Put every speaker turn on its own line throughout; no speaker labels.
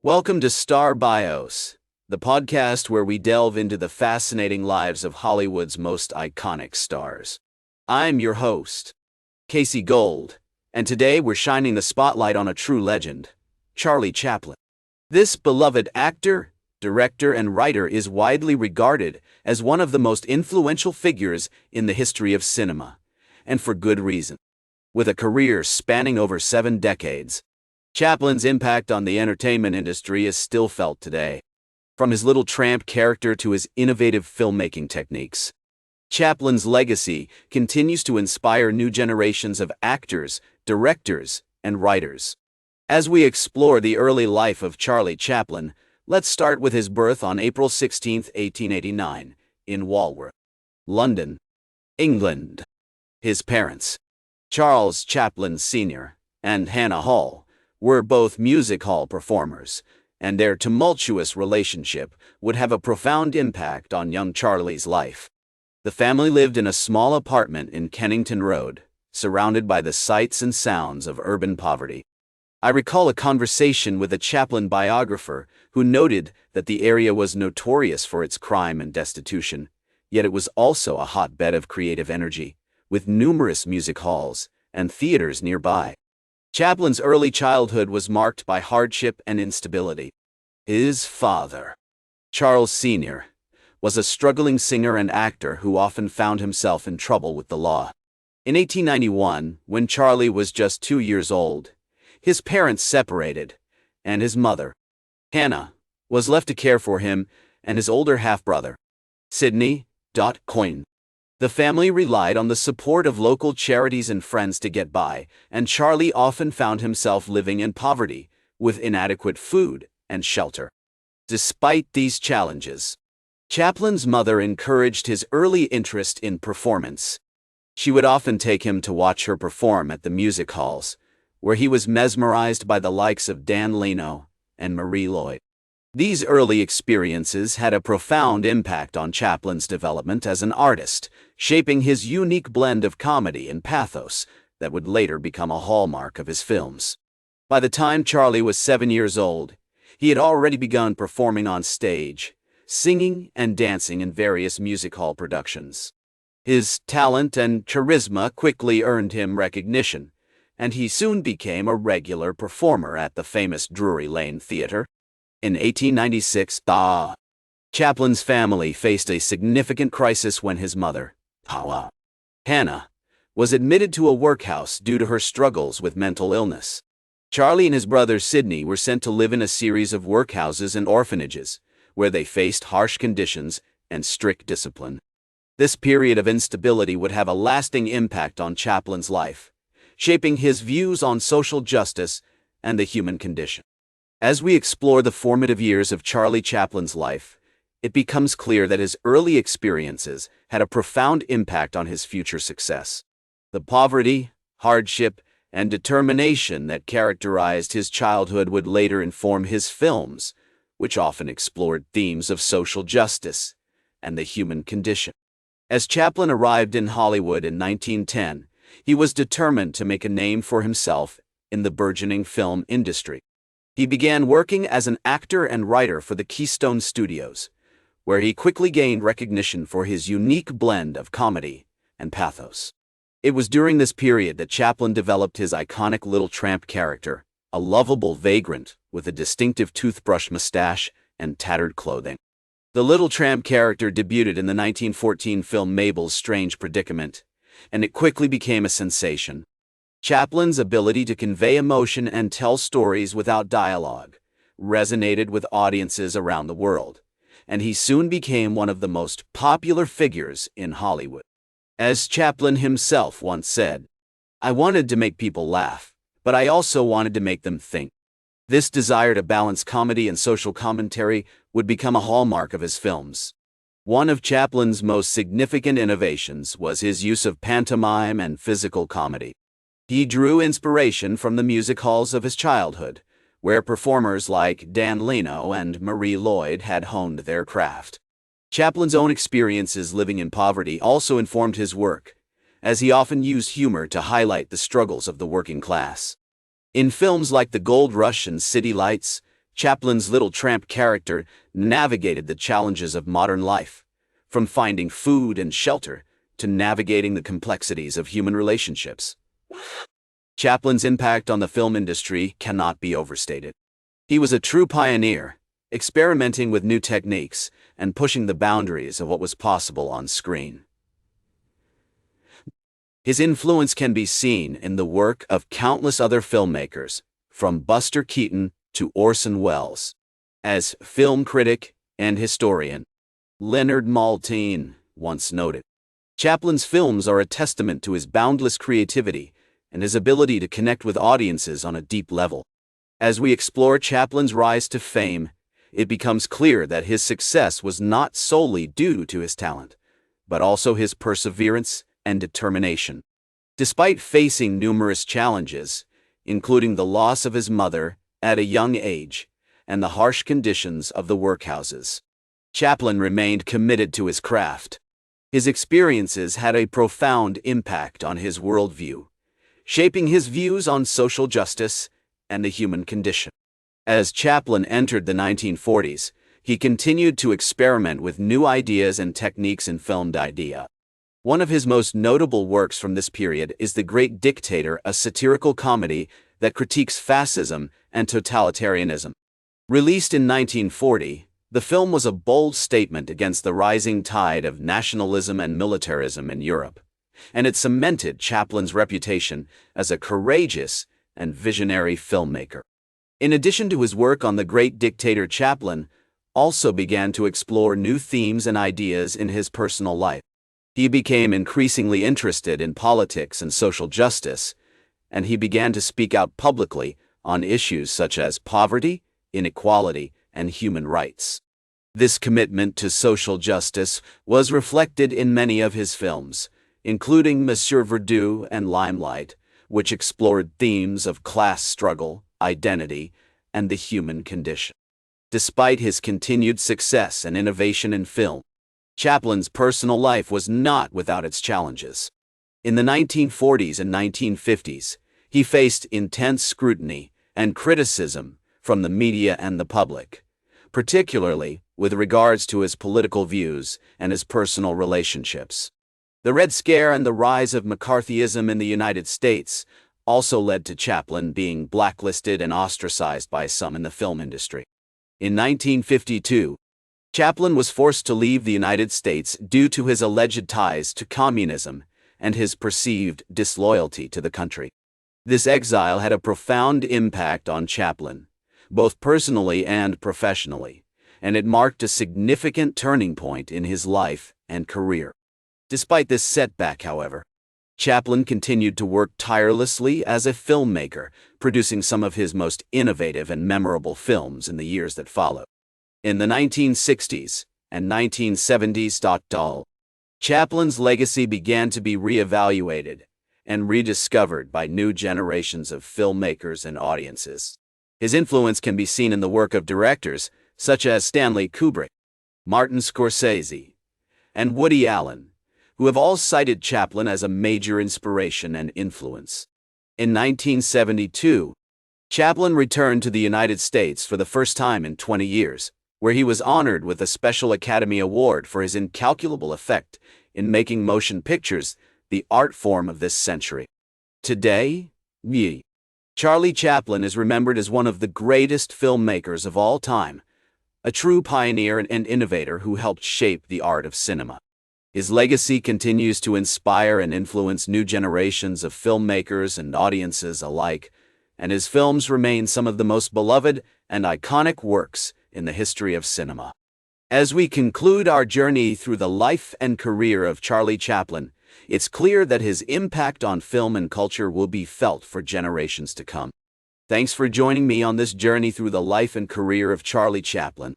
Welcome to Star Bios, the podcast where we delve into the fascinating lives of Hollywood's most iconic stars. I'm your host, Casey Gold, and today we're shining the spotlight on a true legend, Charlie Chaplin. This beloved actor, director, and writer is widely regarded as one of the most influential figures in the history of cinema, and for good reason. With a career spanning over 7 decades, Chaplin's impact on the entertainment industry is still felt today. From his little Tramp character to his innovative filmmaking techniques, Chaplin's legacy continues to inspire new generations of actors, directors, and writers. As we explore the early life of Charlie Chaplin, let's start with his birth on April 16, 1889, in Walworth, London, England. His parents, Charles Chaplin Sr. and Hannah Hall, were both music hall performers, and their tumultuous relationship would have a profound impact on young Charlie's life. The family lived in a small apartment in Kennington Road, surrounded by the sights and sounds of urban poverty. I recall a conversation with a Chaplin biographer who noted that the area was notorious for its crime and destitution, yet it was also a hotbed of creative energy, with numerous music halls and theaters nearby. Chaplin's early childhood was marked by hardship and instability. His father, Charles Sr., was a struggling singer and actor who often found himself in trouble with the law. In 1891, when Charlie was just 2 years old, his parents separated, and his mother, Hannah, was left to care for him and his older half-brother, Sidney. Coyne. The family relied on the support of local charities and friends to get by, and Charlie often found himself living in poverty, with inadequate food and shelter. Despite these challenges, Chaplin's mother encouraged his early interest in performance. She would often take him to watch her perform at the music halls, where he was mesmerized by the likes of Dan Leno and Marie Lloyd. These early experiences had a profound impact on Chaplin's development as an artist, shaping his unique blend of comedy and pathos that would later become a hallmark of his films. By the time Charlie was 7 years old, he had already begun performing on stage, singing and dancing in various music hall productions. His talent and charisma quickly earned him recognition, and he soon became a regular performer at the famous Drury Lane Theatre. In 1896, Chaplin's family faced a significant crisis when his mother, Hannah, was admitted to a workhouse due to her struggles with mental illness. Charlie and his brother Sidney were sent to live in a series of workhouses and orphanages, where they faced harsh conditions and strict discipline. This period of instability would have a lasting impact on Chaplin's life, shaping his views on social justice and the human condition. As we explore the formative years of Charlie Chaplin's life, it becomes clear that his early experiences had a profound impact on his future success. The poverty, hardship, and determination that characterized his childhood would later inform his films, which often explored themes of social justice and the human condition. As Chaplin arrived in Hollywood in 1910, he was determined to make a name for himself in the burgeoning film industry. He began working as an actor and writer for the Keystone Studios, where he quickly gained recognition for his unique blend of comedy and pathos. It was during this period that Chaplin developed his iconic Little Tramp character, a lovable vagrant with a distinctive toothbrush mustache and tattered clothing. The Little Tramp character debuted in the 1914 film Mabel's Strange Predicament, and it quickly became a sensation. Chaplin's ability to convey emotion and tell stories without dialogue resonated with audiences around the world, and he soon became one of the most popular figures in Hollywood. As Chaplin himself once said, "I wanted to make people laugh, but I also wanted to make them think." This desire to balance comedy and social commentary would become a hallmark of his films. One of Chaplin's most significant innovations was his use of pantomime and physical comedy. He drew inspiration from the music halls of his childhood, where performers like Dan Leno and Marie Lloyd had honed their craft. Chaplin's own experiences living in poverty also informed his work, as he often used humor to highlight the struggles of the working class. In films like The Gold Rush and City Lights, Chaplin's little tramp character navigated the challenges of modern life, from finding food and shelter to navigating the complexities of human relationships. Chaplin's impact on the film industry cannot be overstated. He was a true pioneer, experimenting with new techniques and pushing the boundaries of what was possible on screen. His influence can be seen in the work of countless other filmmakers, from Buster Keaton to Orson Welles. As film critic and historian, Leonard Maltin once noted, Chaplin's films are a testament to his boundless creativity and his ability to connect with audiences on a deep level. As we explore Chaplin's rise to fame, it becomes clear that his success was not solely due to his talent, but also his perseverance and determination. Despite facing numerous challenges, including the loss of his mother at a young age and the harsh conditions of the workhouses, Chaplin remained committed to his craft. His experiences had a profound impact on his worldview, shaping his views on social justice and the human condition. As Chaplin entered the 1940s, he continued to experiment with new ideas and techniques in film idea. One of his most notable works from this period is The Great Dictator, a satirical comedy that critiques fascism and totalitarianism. Released in 1940, the film was a bold statement against the rising tide of nationalism and militarism in Europe, and it cemented Chaplin's reputation as a courageous and visionary filmmaker. In addition to his work on The Great Dictator, Chaplin also began to explore new themes and ideas in his personal life. He became increasingly interested in politics and social justice, and he began to speak out publicly on issues such as poverty, inequality, and human rights. This commitment to social justice was reflected in many of his films, including Monsieur Verdoux and Limelight, which explored themes of class struggle, identity, and the human condition. Despite his continued success and innovation in film, Chaplin's personal life was not without its challenges. In the 1940s and 1950s, he faced intense scrutiny and criticism from the media and the public, particularly with regards to his political views and his personal relationships. The Red Scare and the rise of McCarthyism in the United States also led to Chaplin being blacklisted and ostracized by some in the film industry. In 1952, Chaplin was forced to leave the United States due to his alleged ties to communism and his perceived disloyalty to the country. This exile had a profound impact on Chaplin, both personally and professionally, and it marked a significant turning point in his life and career. Despite this setback, however, Chaplin continued to work tirelessly as a filmmaker, producing some of his most innovative and memorable films in the years that followed. In the 1960s and 1970s, Chaplin's legacy began to be re-evaluated and rediscovered by new generations of filmmakers and audiences. His influence can be seen in the work of directors such as Stanley Kubrick, Martin Scorsese, and Woody Allen, who have all cited Chaplin as a major inspiration and influence. In 1972, Chaplin returned to the United States for the first time in 20 years, where he was honored with a special Academy Award for his incalculable effect in making motion pictures the art form of this century. Today, Charlie Chaplin is remembered as one of the greatest filmmakers of all time, a true pioneer and innovator who helped shape the art of cinema. His legacy continues to inspire and influence new generations of filmmakers and audiences alike, and his films remain some of the most beloved and iconic works in the history of cinema. As we conclude our journey through the life and career of Charlie Chaplin, it's clear that his impact on film and culture will be felt for generations to come. Thanks for joining me on this journey through the life and career of Charlie Chaplin.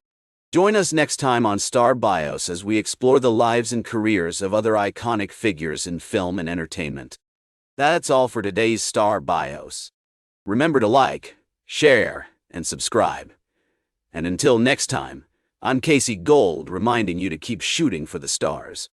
Join us next time on Star Bios as we explore the lives and careers of other iconic figures in film and entertainment. That's all for today's Star Bios. Remember to like, share, and subscribe. And until next time, I'm Casey Gold, reminding you to keep shooting for the stars.